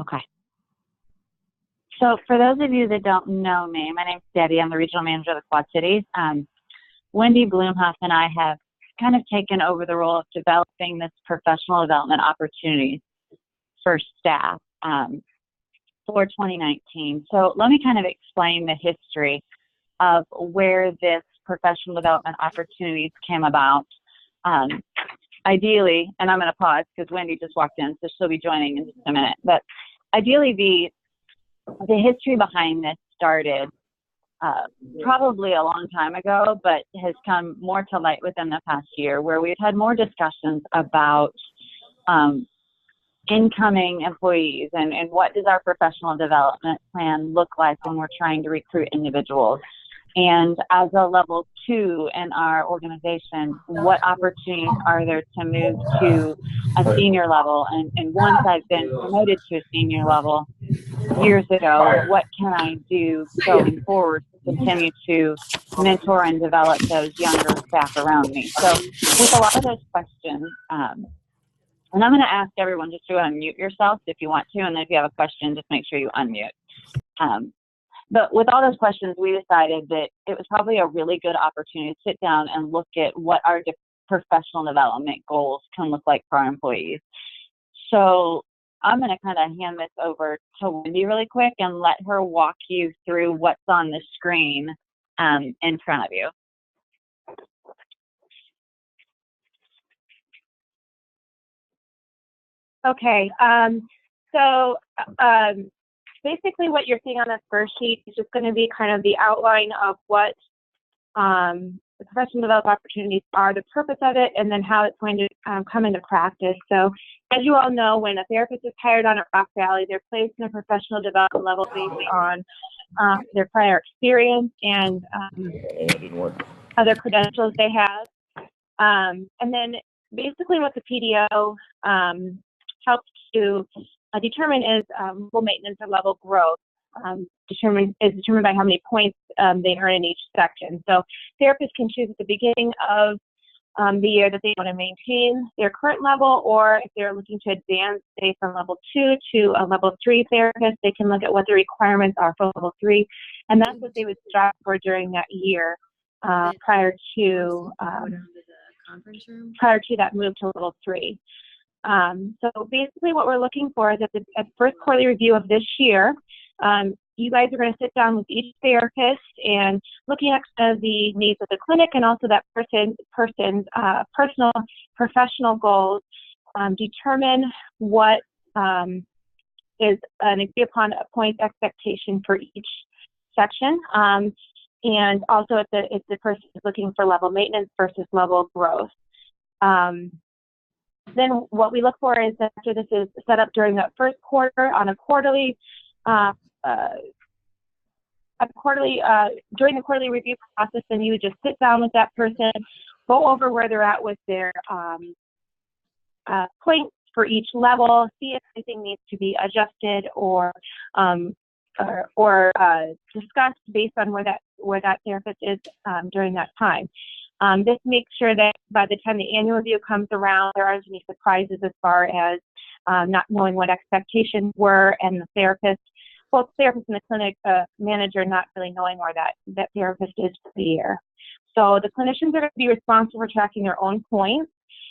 Okay. So for those of you that don't know me, my name's Debbie. I'm the regional manager of the Quad Cities. Wendy Bloomhoff and I have kind of taken over the role of developing this professional development opportunities for staff for 2019. So let me kind of explain the history of where this professional development opportunities came about. Ideally, and I'm going to pause because Wendy just walked in, so she'll be joining in just a minute. But ideally, the history behind this started probably a long time ago, but has come more to light within the past year, where we've had more discussions about incoming employees and what does our professional development plan look like when we're trying to recruit individuals. And as a level 2 in our organization, what opportunities are there to move to a senior level? And once I've been promoted to a senior level years ago, what can I do going forward to continue to mentor and develop those younger staff around me? So with a lot of those questions, and I'm going to ask everyone just to unmute yourself if you want to, and then if you have a question, just make sure you unmute. But with all those questions, we decided that it was probably a really good opportunity to sit down and look at what our professional development goals can look like for our employees. So I'm going to kind of hand this over to Wendy really quick and let her walk you through what's on the screen in front of you. Okay, basically what you're seeing on this first sheet is just going to be kind of the outline of what the professional development opportunities are, the purpose of it, and then how it's going to come into practice. So as you all know, when a therapist is hired on at Rock Valley, they're placed in a professional development level based on their prior experience and other credentials they have. And then basically what the PDO helps to determine is level maintenance or level growth. Determined by how many points they earn in each section. So therapists can choose at the beginning of the year that they want to maintain their current level, or if they're looking to advance, say, from level 2 to a level 3 therapist, they can look at what the requirements are for level 3, and that's what they would strive for during that year prior to that move to level 3. So basically what we're looking for is at the first quarterly review of this year, you guys are going to sit down with each therapist and looking at the needs of the clinic and also that person's personal professional goals, determine what is an agreed upon point expectation for each section, and also if the person is looking for level maintenance versus level growth. Then what we look for is that after this is set up during the first quarter on a quarterly, during the quarterly review process, then you would just sit down with that person, go over where they're at with their points for each level, see if anything needs to be adjusted or discussed based on where that therapist is during that time. This makes sure that by the time the annual review comes around, there aren't any surprises as far as not knowing what expectations were, and the therapist, both therapist and the clinic manager, not really knowing where that therapist is for the year. So the clinicians are going to be responsible for tracking their own points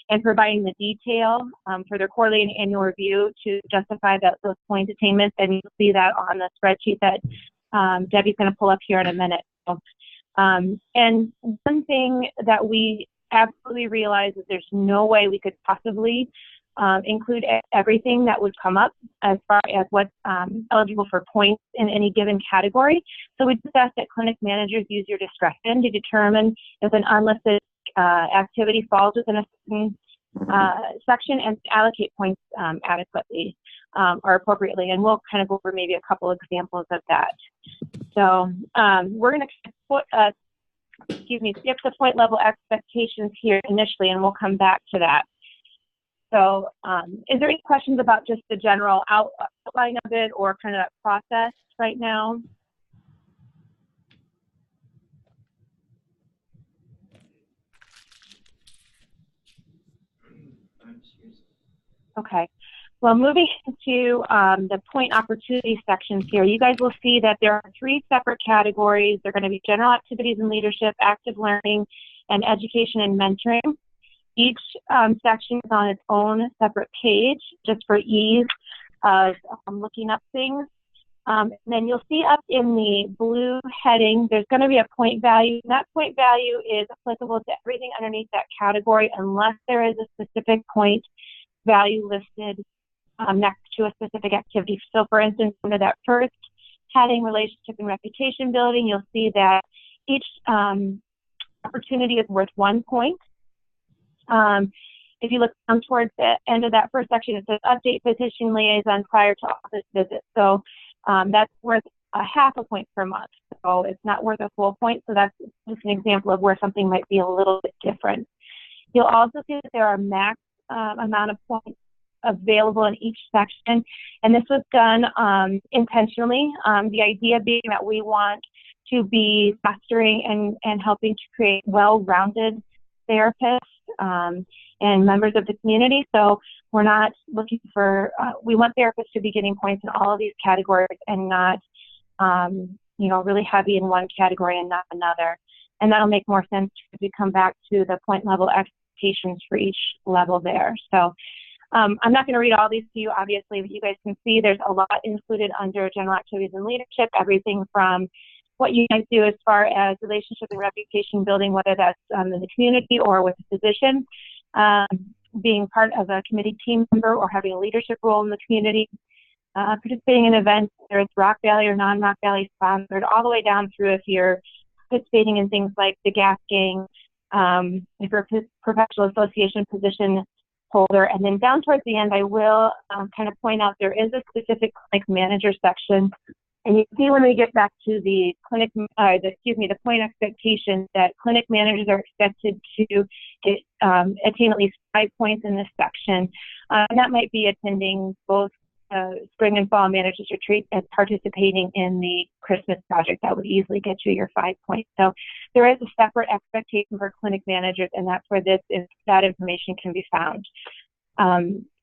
and providing the detail for their quarterly and annual review to justify those point attainments, and you'll see that on the spreadsheet that Debbie's going to pull up here in a minute. So, and one thing that we absolutely realize is there's no way we could possibly include everything that would come up as far as what's eligible for points in any given category. So we just ask that clinic managers use your discretion to determine if an unlisted activity falls within a certain section and allocate points adequately or appropriately. And we'll kind of go over maybe a couple examples of that. So we're going to skip the point level expectations here initially, and we'll come back to that. So is there any questions about just the general outline of it or kind of that process right now? Okay. Well, moving into the point opportunity sections here, you guys will see that there are 3 separate categories. They're going to be general activities and leadership, active learning, and education and mentoring. Each section is on its own separate page, just for ease of looking up things. And then you'll see up in the blue heading, there's going to be a point value. And that point value is applicable to everything underneath that category unless there is a specific point value listed next to a specific activity. So for instance, under that first heading, relationship and reputation building, you'll see that each opportunity is worth 1 point. If you look down towards the end of that first section, it says update physician liaison prior to office visit. So that's worth a half a point per month. So it's not worth a full point. So that's just an example of where something might be a little bit different. You'll also see that there are max amount of points available in each section. And this was done intentionally. The idea being that we want to be fostering and helping to create well-rounded therapists and members of the community. So we're not looking for, we want therapists to be getting points in all of these categories and not, you know, really heavy in one category and not another. And that'll make more sense if we come back to the point level expectations for each level there. So I'm not going to read all these to you, obviously, but you guys can see there's a lot included under general activities and leadership, everything from what you guys do as far as relationship and reputation building, whether that's in the community or with a physician, being part of a committee team member or having a leadership role in the community, participating in events, whether it's Rock Valley or non-Rock Valley sponsored, all the way down through if you're participating in things like the gas gang, if you're a professional association position holder. And then down towards the end, I will kind of point out there is a specific clinic manager section. And you can see when we get back to the clinic, the point expectations, that clinic managers are expected to attain at least 5 points in this section. And that might be attending both spring and fall managers retreat and participating in the Christmas project. That would easily get you your 5 points. So there is a separate expectation for clinic managers, and that's where that information can be found.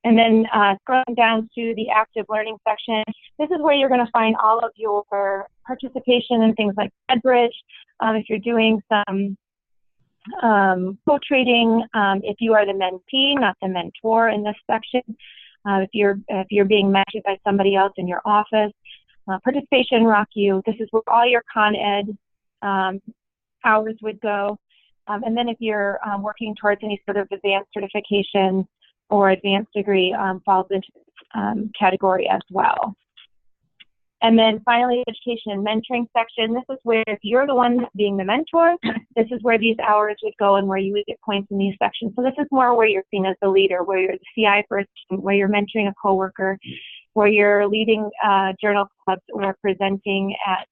And then scrolling down to the active learning section, this is where you're going to find all of your participation in things like MedBridge. If you're doing some co-trading, if you are the mentee, not the mentor in this section, if you're being mentored by somebody else in your office, participation Rock U, this is where all your Con Ed hours would go. And then if you're working towards any sort of advanced certification or advanced degree, falls into this category as well. And then finally, education and mentoring section. This is where if you're the one being the mentor, this is where these hours would go and where you would get points in these sections. So this is more where you're seen as the leader, where you're the CI for a team, where you're mentoring a coworker, where you're leading journal clubs or presenting at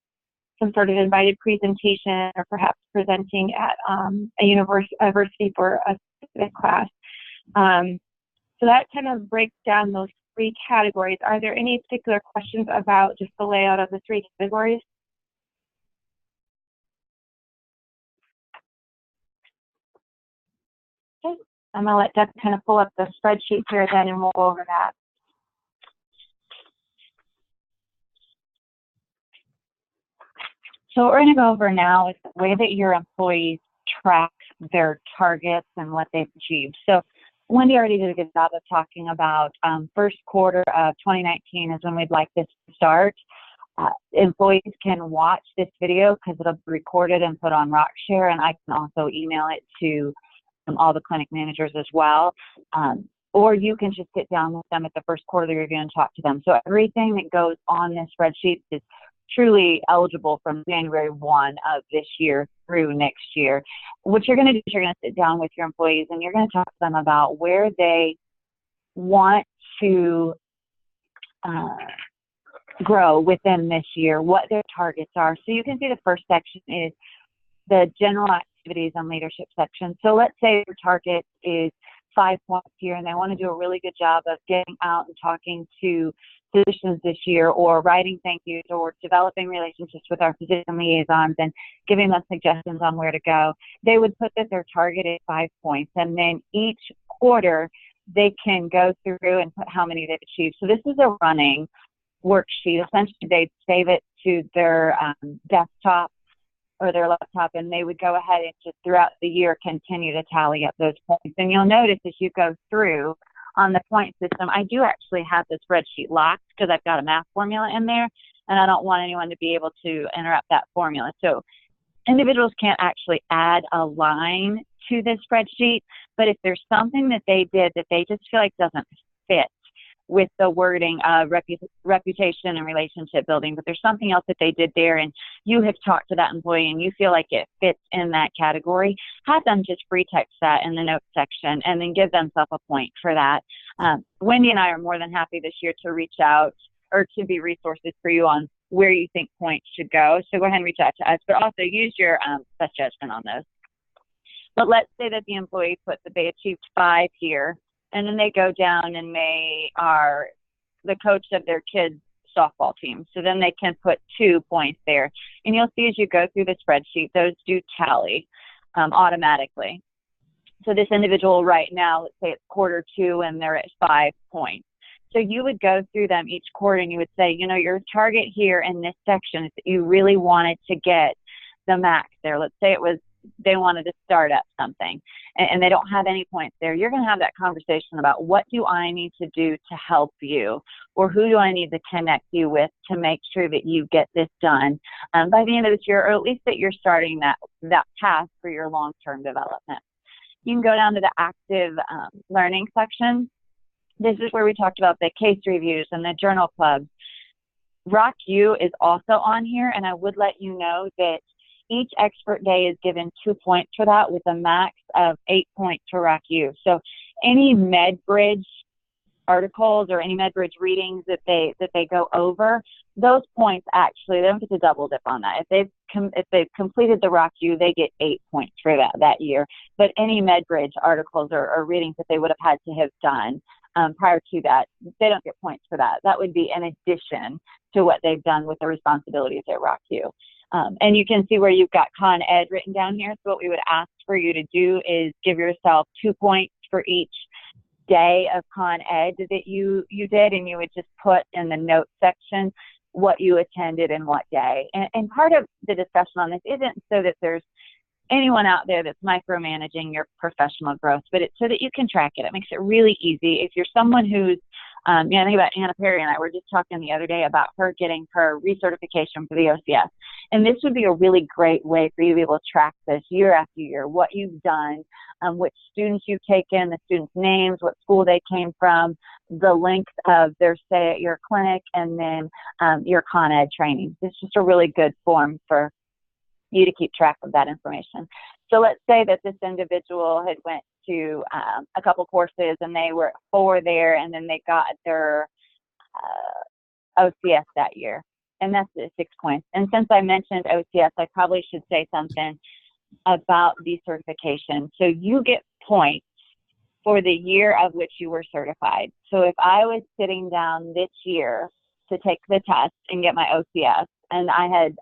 some sort of invited presentation, or perhaps presenting at a university for a specific class. So that kind of breaks down those 3 categories. Are there any particular questions about just the layout of the 3 categories? Okay, I'm going to let Deb kind of pull up the spreadsheet here then, and we'll go over that. So what we're going to go over now is the way that your employees track their targets and what they've achieved. So Wendy already did a good job of talking about first quarter of 2019 is when we'd like this to start. Employees can watch this video because it'll be recorded and put on RockShare, and I can also email it to all the clinic managers as well. Or you can just sit down with them at the first quarterly review and talk to them. So everything that goes on this spreadsheet is truly eligible from January 1 of this year through next year. What you're going to do is you're going to sit down with your employees and you're going to talk to them about where they want to grow within this year, what their targets are. So you can see the first section is the general activities and leadership section. So let's say your target is 5 points here and they want to do a really good job of getting out and talking to physicians this year, or writing thank yous, or developing relationships with our physician liaisons and giving them suggestions on where to go. They would put that their target is 5 points, and then each quarter they can go through and put how many they've achieved. So this is a running worksheet. Essentially, they'd save it to their desktop or their laptop, and they would go ahead and just throughout the year continue to tally up those points. And you'll notice as you go through on the point system, I do actually have the spreadsheet locked because I've got a math formula in there, and I don't want anyone to be able to interrupt that formula. So individuals can't actually add a line to this spreadsheet, but if there's something that they did that they just feel like doesn't fit with the wording of reputation and relationship building, but there's something else that they did there and you have talked to that employee and you feel like it fits in that category, have them just free text that in the notes section and then give themselves a point for that. Wendy and I are more than happy this year to reach out or to be resources for you on where you think points should go. So go ahead and reach out to us, but also use your best judgment on those. But let's say that the employee put that they achieved 5 here, and then they go down and they are the coach of their kids' softball team. So then they can put 2 points there. And you'll see as you go through the spreadsheet, those do tally automatically. So this individual right now, let's say it's quarter 2 and they're at 5 points. So you would go through them each quarter and you would say, you know, your target here in this section is that you really wanted to get the max there. Let's say it was they wanted to start up something and they don't have any points there. You're going to have that conversation about what do I need to do to help you, or who do I need to connect you with to make sure that you get this done by the end of this year, or at least that you're starting that path for your long-term development. You can go down to the active learning section. This is where we talked about the case reviews and the journal clubs. Rock U is also on here, and I would let you know that each expert day is given 2 points for that, with a max of 8 points for Rock U. So any MedBridge articles or any MedBridge readings that they go over, those points actually, they don't get to double dip on that. If they've completed the Rock U, they get 8 points for that year. But any MedBridge articles or readings that they would have had to have done prior to that, they don't get points for that. That would be in addition to what they've done with the responsibilities at Rock U. And you can see where you've got Con Ed written down here. So what we would ask for you to do is give yourself 2 points for each day of Con Ed that you did, and you would just put in the notes section what you attended and what day. And part of the discussion on this isn't so that there's anyone out there that's micromanaging your professional growth, but it's so that you can track it. It makes it really easy. If you're someone who's, I think about Anna Perry and I were just talking the other day about her getting her recertification for the OCS. And this would be a really great way for you to be able to track this year after year, what you've done, which students you've taken, the students' names, what school they came from, the length of their stay at your clinic, and then your Con Ed training. It's just a really good form for you to keep track of that information. So let's say that this individual had went to a couple courses and they were 4 there, and then they got their OCS that year, and that's at 6 points. And since I mentioned OCS, I probably should say something about the certification. So you get points for the year of which you were certified. So if I was sitting down this year to take the test and get my OCS, and I had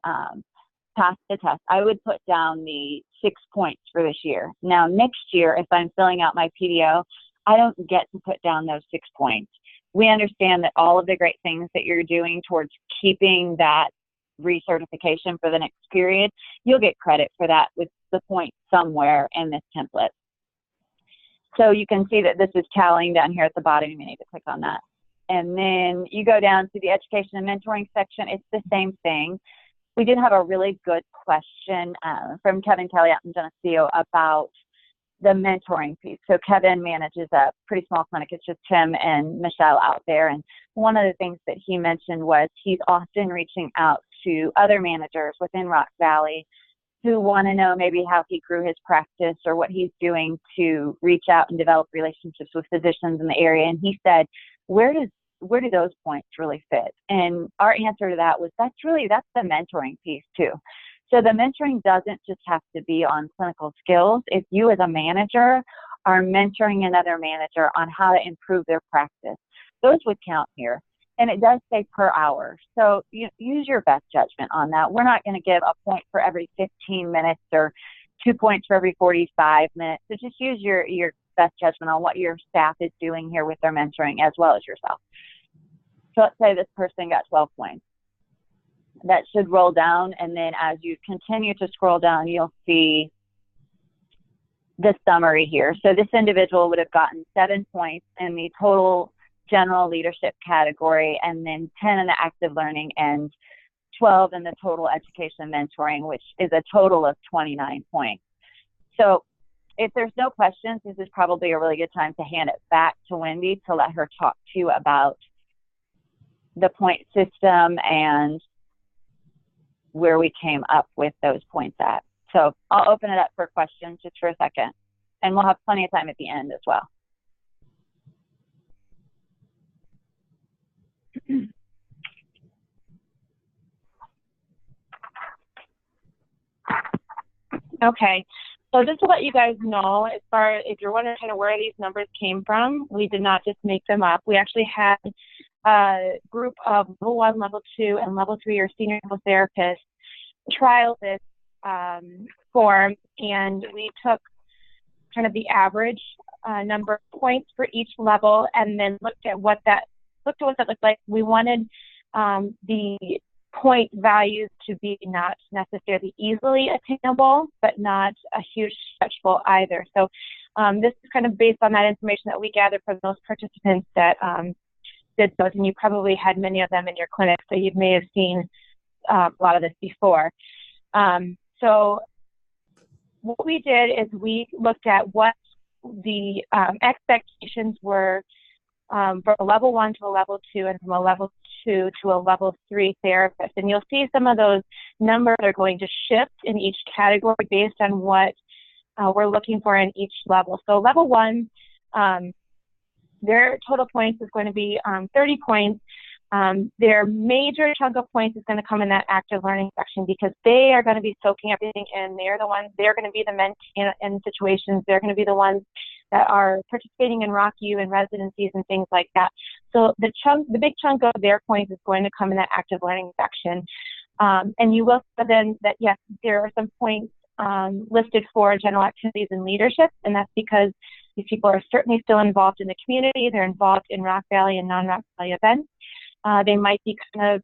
passed the test, I would put down the 6 points for this year. Now, next year, if I'm filling out my PDO, I don't get to put down those 6 points. We understand that all of the great things that you're doing towards keeping that recertification for the next period, you'll get credit for that with the point somewhere in this template. So you can see that this is tallying down here at the bottom. You may need to click on that. And then you go down to the education and mentoring section. It's the same thing. We did have a really good question from Kevin Kelly out in Geneseo about the mentoring piece. So Kevin manages a pretty small clinic. It's just him and Michelle out there. And one of the things that he mentioned was he's often reaching out to other managers within Rock Valley who want to know maybe how he grew his practice or what he's doing to reach out and develop relationships with physicians in the area. And he said, where do those points really fit? And our answer to that was that's the mentoring piece too. So the mentoring doesn't just have to be on clinical skills. If you as a manager are mentoring another manager on how to improve their practice, those would count here. And it does say per hour. So use your best judgment on that. We're not going to give a point for every 15 minutes or 2 points for every 45 minutes. So just use your best judgment on what your staff is doing here with their mentoring as well as yourself. So let's say this person got 12 points. That should roll down, and then as you continue to scroll down, you'll see the summary here. So this individual would have gotten 7 points in the total general leadership category, and then 10 in the active learning, and 12 in the total education mentoring, which is a total of 29 points. So if there's no questions, this is probably a really good time to hand it back to Wendy to let her talk to you about the point system and where we came up with those points at. So I'll open it up for questions just for a second, and we'll have plenty of time at the end as well. Okay, so just to let you guys know, as far as if you're wondering kind of where these numbers came from, we did not just make them up. We actually had a group of level 1, level 2, and level 3 or senior level therapists trial this form, and we took kind of the average number of points for each level, and then looked at what that looked like. We wanted the point values to be not necessarily easily attainable, but not a huge stretch goal either. So this is kind of based on that information that we gathered from those participants that did those, and you probably had many of them in your clinic, so you may have seen a lot of this before. So what we did is we looked at what the expectations were from a level 1 to a level 2, and from a level 2 to a level 3 therapist. And you'll see some of those numbers are going to shift in each category based on what we're looking for in each level. So level 1, their total points is going to be 30 points. Their major chunk of points is going to come in that active learning section, because they are going to be soaking everything in. They're the ones, they're going to be the mentee in situations. They're going to be the ones that are participating in RockU and residencies and things like that. So the big chunk of their points is going to come in that active learning section. And you will see then that, yes, there are some points listed for general activities and leadership, and that's because these people are certainly still involved in the community. They're involved in Rock Valley and non-Rock Valley events. They might be kind of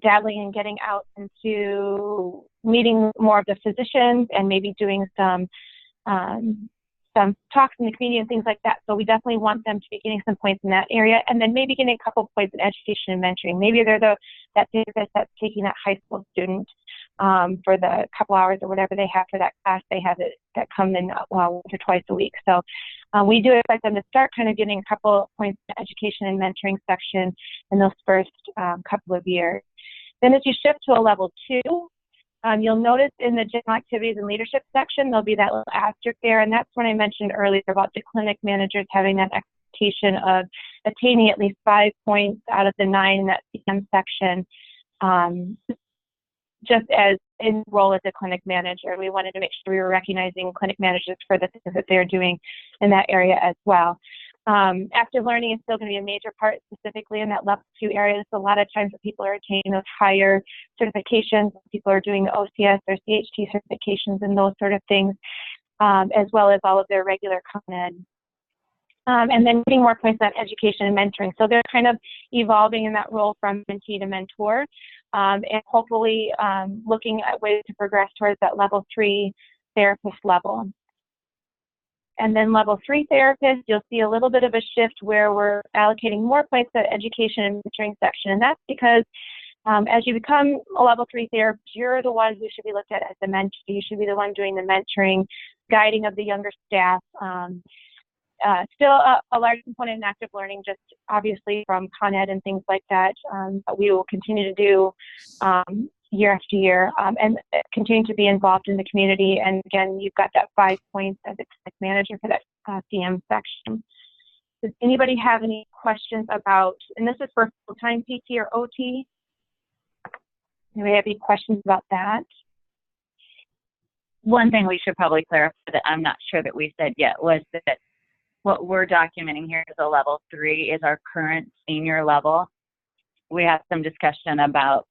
dabbling and getting out into meeting more of the physicians and maybe doing some talks in the community and things like that. So we definitely want them to be getting some points in that area, and then maybe getting a couple points in education and mentoring. Maybe they're that therapist that's taking that high school student for the couple hours or whatever they have for that class. They have it that come in once or twice a week. So we do expect them to start kind of getting a couple points in the education and mentoring section in those first couple of years. Then as you shift to a level 2, you'll notice in the general activities and leadership section, there'll be that little asterisk there, and that's when I mentioned earlier about the clinic managers having that expectation of attaining at least 5 points out of the 9 in that CM section, just as in role as a clinic manager. We wanted to make sure we were recognizing clinic managers for the things that they're doing in that area as well. Active learning is still going to be a major part, specifically in that level 2 area. There's a lot of times that people are attaining those higher certifications. People are doing the OCS or CHT certifications and those sort of things, as well as all of their regular ConEd. And then getting more points on education and mentoring. So they're kind of evolving in that role from mentee to mentor, and hopefully looking at ways to progress towards that level 3 therapist level. And then level 3 therapist, you'll see a little bit of a shift where we're allocating more points to the education and mentoring section. And that's because as you become a level 3 therapist, you're the one who should be looked at as the mentor. You should be the one doing the mentoring, guiding of the younger staff. Still a large component in active learning, just obviously from ConEd and things like that, but we will continue to do year after year, and continue to be involved in the community. And again, you've got that 5 points as a clinic manager for that CM section. Does anybody have any questions about, and this is for full-time PT or OT? Anybody have any questions about that? One thing we should probably clarify that I'm not sure that we said yet was that what we're documenting here as a level 3 is our current senior level. We have some discussion about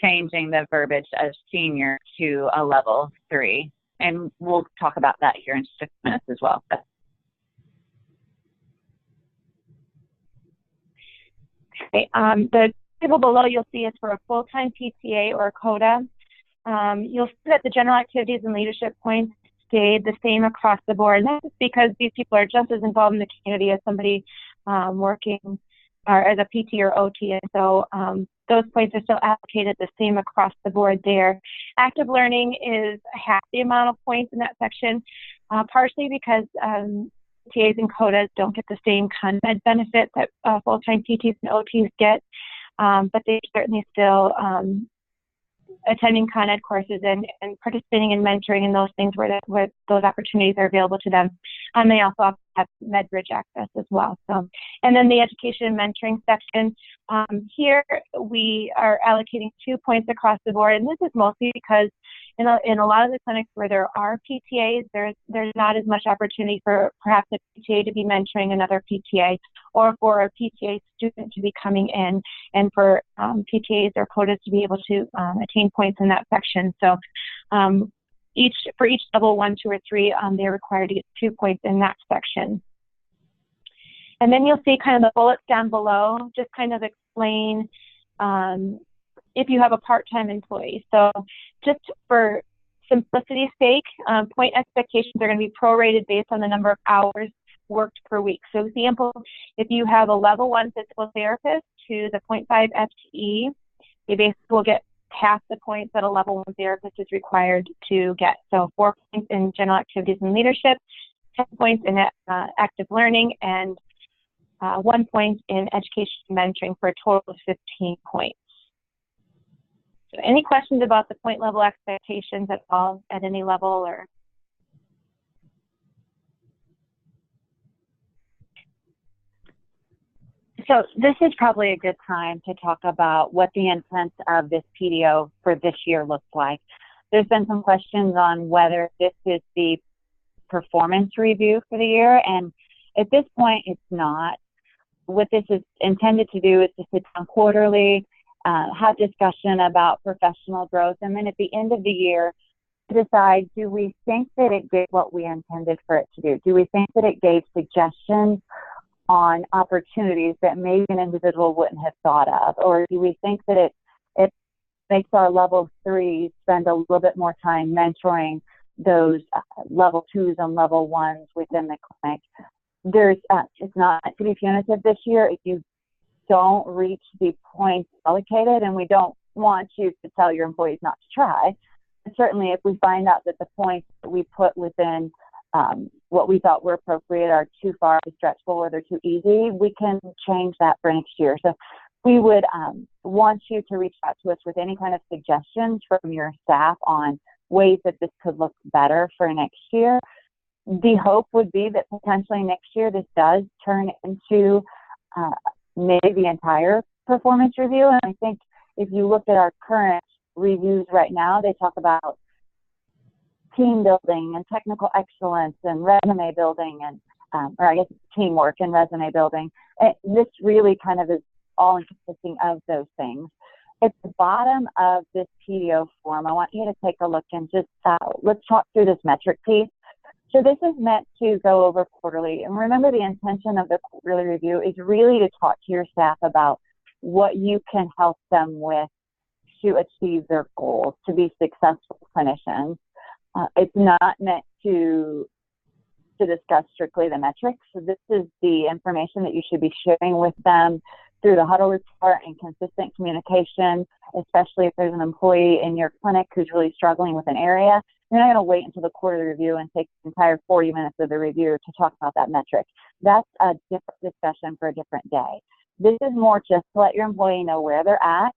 changing the verbiage of senior to a level 3, and we'll talk about that here in just a few minutes as well. Okay. The table below you'll see is for a full-time PTA or CODA. You'll see that the general activities and leadership points stayed the same across the board. And that's because these people are just as involved in the community as somebody working or as a PT or OT. And so those points are still allocated the same across the board there. Active learning is half the amount of points in that section, partially because PTAs and CODAs don't get the same content benefit that full-time PTs and OTs get, but they certainly still attending Con Ed courses and participating in mentoring and those things where those opportunities are available to them. They also have MedBridge access as well. So, and then the education and mentoring section, here we are allocating 2 points across the board, and this is mostly because in a lot of the clinics where there are PTAs, there's not as much opportunity for perhaps a PTA to be mentoring another PTA, or for a PTA student to be coming in, and for PTAs or CODAs to be able to attain points in that section. So for each level 1, 2, or 3, they're required to get 2 points in that section. And then you'll see kind of the bullets down below, just kind of explain if you have a part-time employee. So just for simplicity's sake, point expectations are going to be prorated based on the number of hours worked per week. So example, if you have a level 1 physical therapist who's a 0.5 FTE, they basically will get half the points that a level 1 therapist is required to get. So 4 points in general activities and leadership, 10 points in active learning, and 1 point in education and mentoring for a total of 15 points. So any questions about the point level expectations at all, at any level? Or so this is probably a good time to talk about what the intent of this PDO for this year looks like. There's been some questions on whether this is the performance review for the year, and at this point it's not. What this is intended to do is to sit down quarterly, have discussion about professional growth, and then at the end of the year decide, do we think that it did what we intended for it to do? Do we think that it gave suggestions on opportunities that maybe an individual wouldn't have thought of? Or do we think that it makes our level 3s spend a little bit more time mentoring those level 2s and level 1s within the clinic? It's not to be punitive this year if you don't reach the points allocated, and we don't want you to tell your employees not to try. And certainly if we find out that the points that we put within what we thought were appropriate are too far to stretch or they're too easy, we can change that for next year. So we would want you to reach out to us with any kind of suggestions from your staff on ways that this could look better for next year. The hope would be that potentially next year this does turn into maybe the entire performance review. And I think if you look at our current reviews right now, they talk about team building and technical excellence and resume building and, or I guess teamwork and resume building. And this really kind of is all encompassing of those things. At the bottom of this PDO form, I want you to take a look and just let's talk through this metric piece. So this is meant to go over quarterly. And remember, the intention of the quarterly review is really to talk to your staff about what you can help them with to achieve their goals, to be successful clinicians. It's not meant to discuss strictly the metrics. So this is the information that you should be sharing with them through the huddle report and consistent communication, especially if there's an employee in your clinic who's really struggling with an area. You're not going to wait until the quarterly review and take the entire 40 minutes of the review to talk about that metric. That's a different discussion for a different day. This is more just to let your employee know where they're at,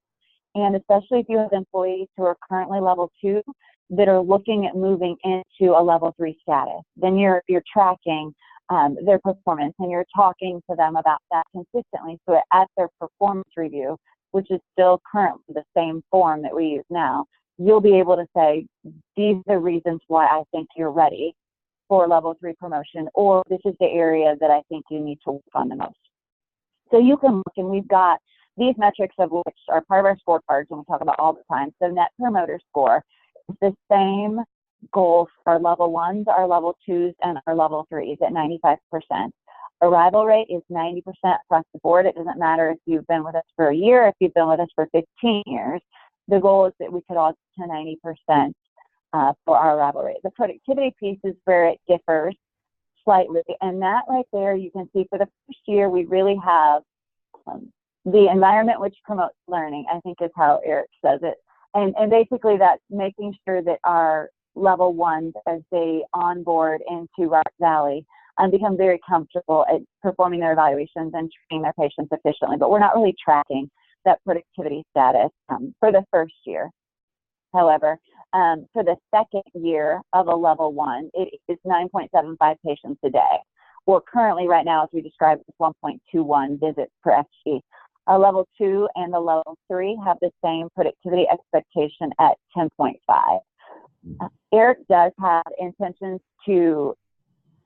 and especially if you have employees who are currently level 2 that are looking at moving into a level 3 status, then you're tracking their performance, and you're talking to them about that consistently. So at their performance review, which is still currently the same form that we use now, you'll be able to say, these are the reasons why I think you're ready for level 3 promotion, or this is the area that I think you need to work on the most. So you can look, and we've got these metrics of which are part of our scorecards, and we talk about all the time. So net promoter score is the same goal for our level 1s, our level 2s, and our level 3s at 95%. arrival rate is 90% across the board. It doesn't matter if you've been with us for a year, if you've been with us for 15 years. The goal is that we could all get to 90% for our arrival rate. The productivity piece is where it differs slightly, and that right there you can see for the first year we really have the environment which promotes learning, I think is how Eric says it. And basically that's making sure that our level ones, as they onboard into Rock Valley, become very comfortable at performing their evaluations and treating their patients efficiently. But we're not really tracking that productivity status for the first year. However, for the second year of a level 1, it is 9.75 patients a day. Or currently right now, as we described, it's 1.21 visits per FT. A level 2 and the level 3 have the same productivity expectation at 10.5. Eric does have intentions to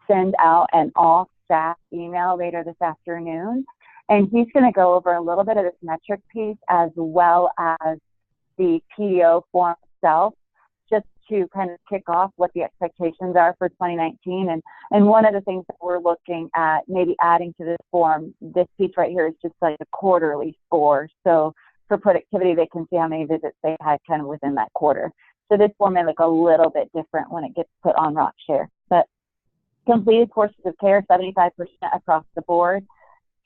send out an all staff email later this afternoon, and he's going to go over a little bit of this metric piece as well as the PDO form itself, just to kind of kick off what the expectations are for 2019. And one of the things that we're looking at maybe adding to this form, this piece right here is just like a quarterly score. So for productivity, they can see how many visits they had kind of within that quarter. So this form may look a little bit different when it gets put on RockShare. But completed courses of care, 75% across the board.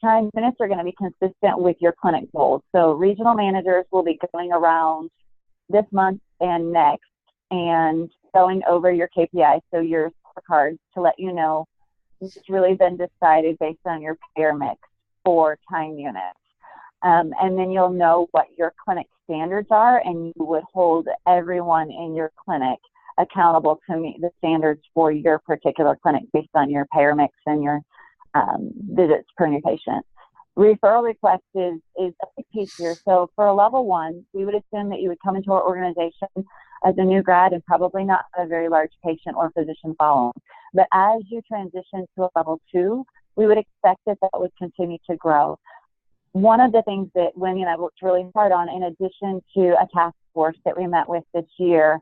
Time minutes are going to be consistent with your clinic goals. So regional managers will be going around this month and next and going over your KPIs, so your scorecards, to let you know it's really been decided based on your payer mix for time units. And then you'll know what your clinic standards are, and you would hold everyone in your clinic accountable to meet the standards for your particular clinic based on your payer mix and your visits per new patient. Referral request is a big piece here. So for a level 1, we would assume that you would come into our organization as a new grad and probably not have a very large patient or physician following. But as you transition to a level 2, we would expect that that would continue to grow. One of the things that Wendy and I worked really hard on, in addition to a task force that we met with this year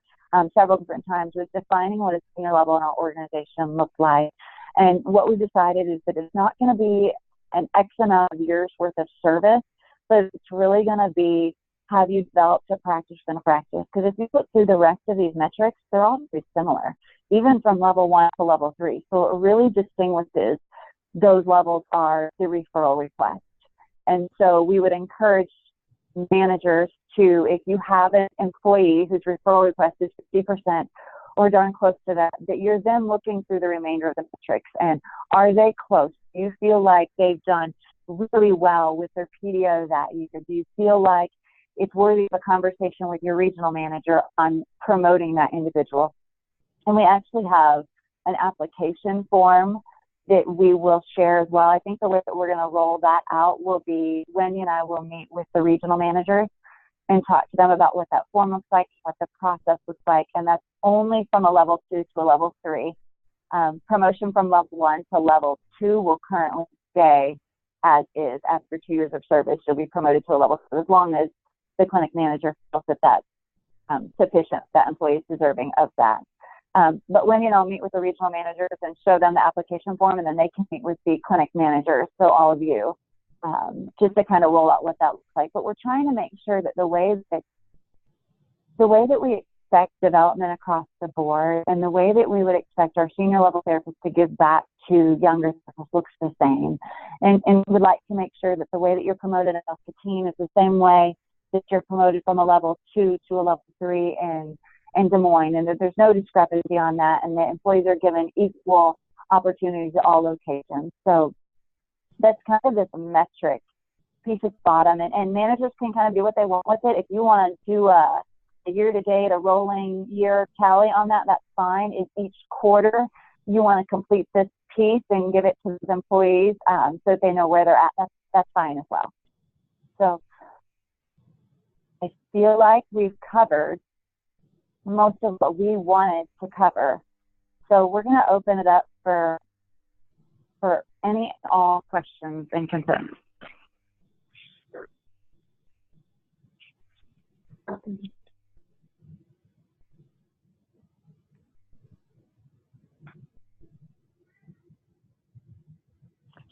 several different times, was defining what a senior level in our organization looked like. And what we decided is that it's not going to be an X amount of years worth of service, but it's really going to be, have you developed a practice within a practice? Because if you look through the rest of these metrics, they're all very similar, even from level 1 to level 3. So what really distinguishes those levels are the referral request. And so we would encourage managers to, if you have an employee whose referral request is 50% or darn close to that, that you're then looking through the remainder of the metrics. And are they close? Do you feel like they've done really well with their PDO that year? Do you feel like it's worthy of a conversation with your regional manager on promoting that individual? And we actually have an application form that we will share as well. I think the way that we're going to roll that out will be Wendy and I will meet with the regional managers and talk to them about what that form looks like, what the process looks like, and that's only from a level 2 to a level 3. Promotion from level 1 to level 2 will currently stay as is. After 2 years of service, you'll be promoted to a level 2 as long as the clinic manager feels that that's sufficient, that employee is deserving of that. But when, I'll meet with the regional managers and show them the application form, and then they can meet with the clinic managers, so all of you, just to kind of roll out what that looks like. But we're trying to make sure that the way that we expect development across the board and the way that we would expect our senior level therapists to give back to younger therapists looks the same. And we would like to make sure that the way that you're promoted in the team is the same way that you're promoted from a level 2 to a level 3 in Des Moines, and that there's no discrepancy on that, and that employees are given equal opportunities at all locations. So that's kind of this metric piece at the bottom, and managers can kind of do what they want with it. If you want to do a year-to-date, a rolling year tally on that, that's fine. If each quarter you want to complete this piece and give it to the employees so that they know where they're at, that's fine as well. So I feel like we've covered most of what we wanted to cover. So we're going to open it up for any and all questions and concerns.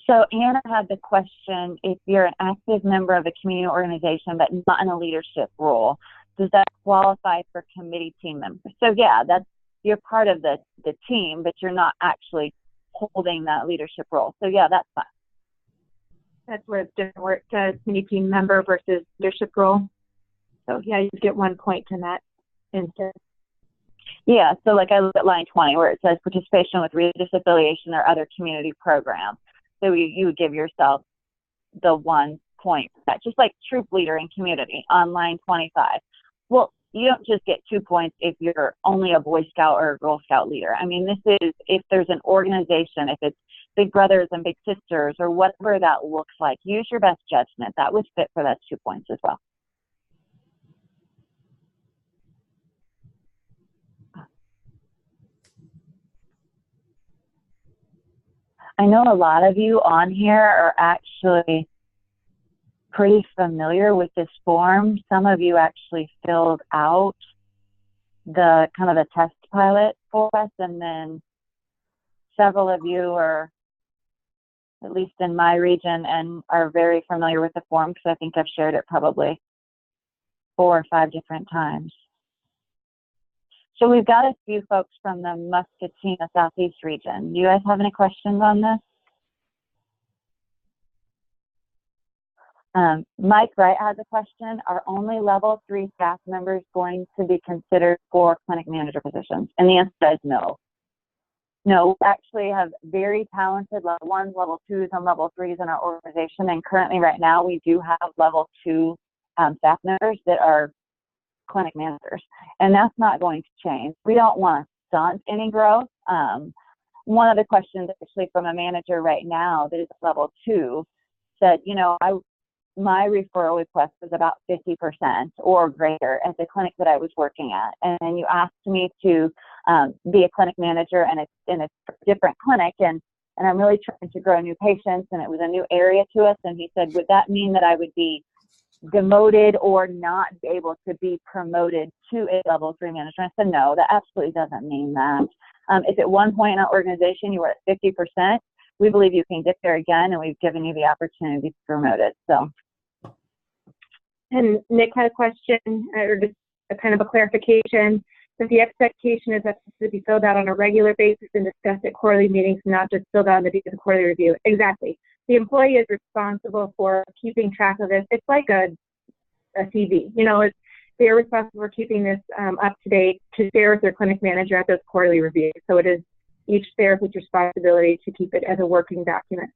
So Anna had the question, if you're an active member of a community organization but not in a leadership role, does that qualify for committee team members? So yeah, you're part of the team, but you're not actually holding that leadership role. So yeah, that's fine. That's where it's different, where it says committee team member versus leadership role. So yeah, you get 1 point in that instance. Yeah, so like I look at line 20 where it says participation with religious affiliation or other community programs. So you would give yourself the 1 point. That's just like troop leader in community on line 25. Well, you don't just get 2 points if you're only a Boy Scout or a Girl Scout leader. I mean, this is if there's an organization, if it's Big Brothers and Big Sisters or whatever that looks like, use your best judgment. That would fit for those 2 points as well. I know a lot of you on here are actually pretty familiar with this form. Some of you actually filled out the kind of a test pilot for us, and then several of you are, at least in my region, and are very familiar with the form because I think I've shared it probably 4 or 5 different times. So we've got a few folks from the Muscatine Southeast region. Do you guys have any questions on this? Mike Wright has a question. Are only level 3 staff members going to be considered for clinic manager positions? And the answer is no. No, we actually have very talented level 1s, level 2s, and level 3s in our organization. And currently right now we do have level 2 staff members that are clinic managers. And that's not going to change. We don't want to stunt any growth. One of the questions actually from a manager right now that is level 2 said, you know, my referral request was about 50% or greater at the clinic that I was working at. And you asked me to be a clinic manager in a different clinic, and I'm really trying to grow new patients, and it was a new area to us. And he said, would that mean that I would be demoted or not be able to be promoted to a level 3 manager? I said, no, that absolutely doesn't mean that. If at one point in our organization you were at 50%, we believe you can get there again, and we've given you the opportunity to be promoted. So. And Nick had a question, or just a kind of a clarification, that the expectation is that this to be filled out on a regular basis and discussed at quarterly meetings, not just filled out in the quarterly review. Exactly. The employee is responsible for keeping track of this. It's like a CV. You know, they're responsible for keeping this up to date to share with their clinic manager at those quarterly reviews. So it is each therapist's responsibility to keep it as a working document.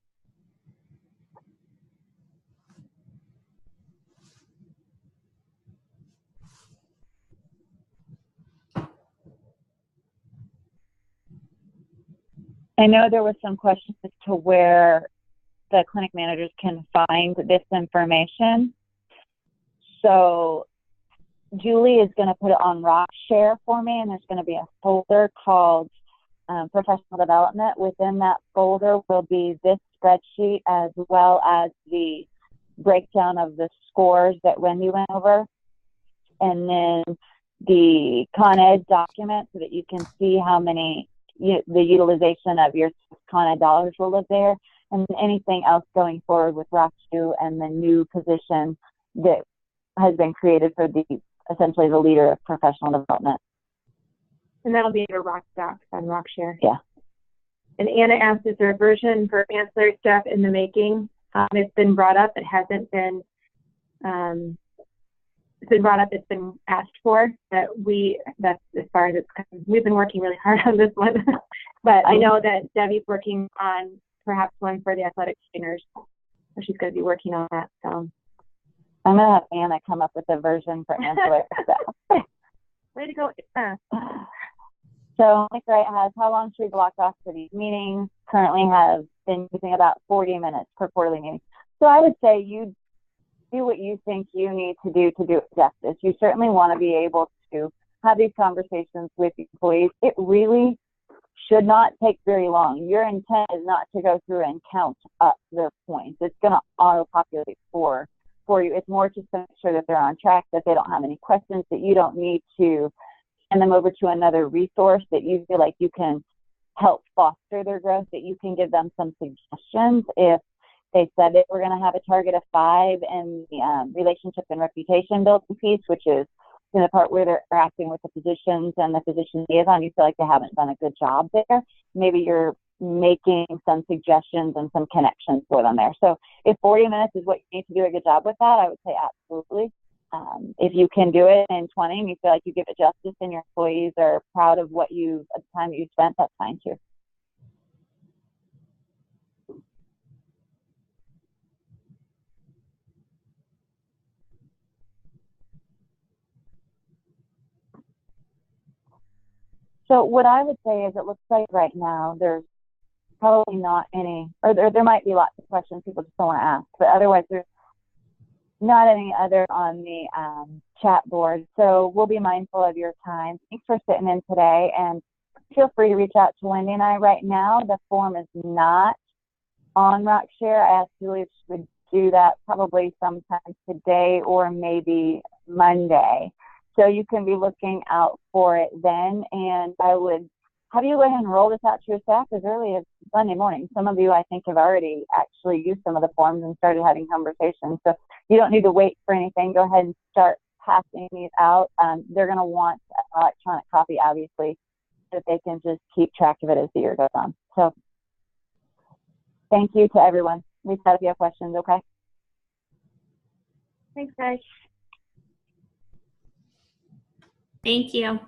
I know there was some questions as to where the clinic managers can find this information. So Julie is going to put it on RockShare for me, and there's going to be a folder called Professional Development. Within that folder will be this spreadsheet as well as the breakdown of the scores that Wendy went over, and then the Con Ed document so that you can see how many the utilization of your Con Ed dollars will live there, and anything else going forward with RockShare and the new position that has been created for essentially the leader of professional development. And that'll be your RockDocs on RockShare. Yeah. And Anna asked, is there a version for ancillary staff in the making? It's been brought up. It hasn't been. It's been brought up. It's been asked for. That's as far as it's come. We've been working really hard on this one, but I know that Debbie's working on perhaps one for the athletic trainers. So she's going to be working on that. So I'm going to have Anna come up with a version for ancillary staff. Way to go. So Mike Wright has, how long should we block off for these meetings? Currently have been using about 40 minutes per quarterly meeting. So I would say you do what you think you need to do it justice. You certainly want to be able to have these conversations with employees. It really should not take very long. Your intent is not to go through and count up their points. It's going to auto-populate for you. It's more just to make sure that they're on track, that they don't have any questions, that you don't need to send them over to another resource, that you feel like you can help foster their growth, that you can give them some suggestions if They said that we're going to have a target of 5 in the relationship and reputation building piece, which is in the part where they're interacting with the physicians and the physician liaison. You feel like they haven't done a good job there. Maybe you're making some suggestions and some connections for them there. So if 40 minutes is what you need to do a good job with that, I would say absolutely. If you can do it in 20 and you feel like you give it justice and your employees are proud of what the time you spent, that's fine too. So what I would say is it looks like right now there's probably not any, or there might be lots of questions people just don't want to ask, but otherwise there's not any other on the chat board. So we'll be mindful of your time. Thanks for sitting in today, and feel free to reach out to Wendy and I right now. The form is not on RockShare. I asked Julie if she would do that probably sometime today or maybe Monday. So you can be looking out for it then, and I would have you go ahead and roll this out to your staff as early as Sunday morning. Some of you, I think, have already actually used some of the forms and started having conversations. So you don't need to wait for anything. Go ahead and start passing these out. They're going to want an electronic copy, obviously, so that they can just keep track of it as the year goes on. So thank you to everyone. Reach out if you have questions, okay? Thanks, guys. Thank you.